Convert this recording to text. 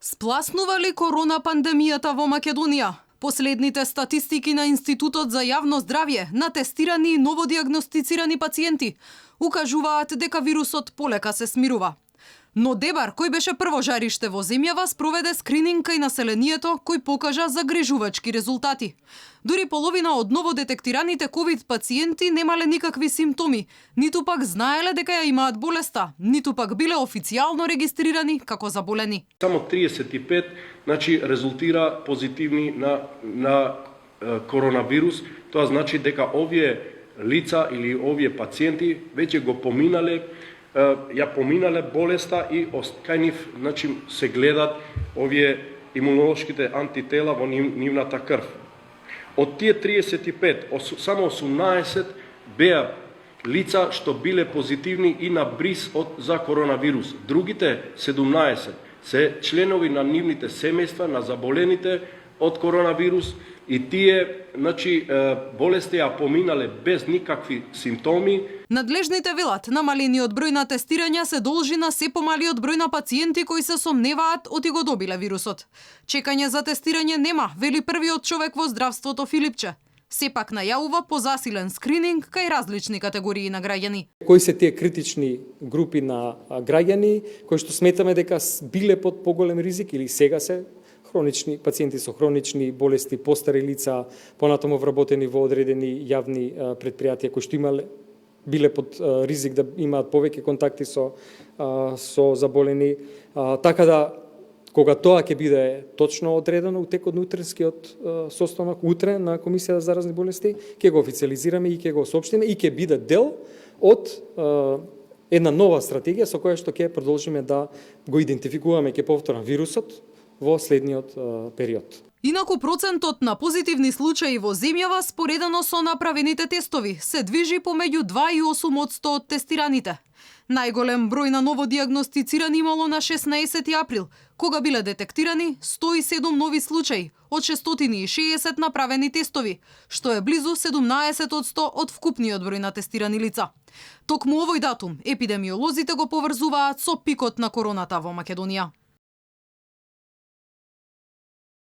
Спласнува ли корона пандемијата во Македонија? Последните статистики на Институтот за јавно здравје на тестирани и новодиагностицирани пациенти укажуваат дека вирусот полека се смирува. Но Дебар, кој беше прво жариште во земјава, спроведе скрининг кај населението кој покажа загрижувачки резултати. Дури половина од новодетектираните ковид пациенти немале никакви симптоми, ниту пак знаеле дека ја имаат болеста, ниту пак биле официјално регистрирани како заболени. Само 35 резултира позитивни на коронавирус. Тоа значи дека овие лица или овие пациенти веќе го поминале болеста и кај нив се гледат овие имунолошките антитела во нивната крв. Од тие 35, само 18 беа лица што биле позитивни и на бриз за коронавирус. Другите 17 се членови на нивните семејства, на заболените од коронавирус, и тие, болести ја поминале без никакви симптоми. Надлежните велат намалениот број на тестирања се должи на се помалиот број на пациенти кои се сомневаат оти го добиле вирусот. Чекање за тестирање нема, вели првиот човек во здравството Филипче. Сепак најавува позасилен скрининг кај различни категории на граѓани. Кои се тие критични групи на граѓани кои што сметаме дека биле под поголем ризик или сега се хронични пациенти со хронични болести, постари лица, понатаму вработени во одредени јавни предпријатија кои што биле под ризик да имаат повеќе контакти со заболени, така да кога тоа ќе биде точно одредено у текот на утренскиот состанок утре на Комисија за заразни болести, ќе го официализираме и ќе го соопштиме и ќе биде дел од една нова стратегија со која што ќе продолжиме да го идентификуваме, ќе повторам, вирусот во следниот период. Инаку процентот на позитивни случаи во земјава споредено со направените тестови се движи помеѓу 2 и 8% од тестираните. Најголем број на новодиагностицирани имало на 16 април, кога биле детектирани 107 нови случаи од 660 направени тестови, што е близу 17% од вкупниот број на тестирани лица. Токму овој датум епидемиолозите го поврзуваат со пикот на короната во Македонија.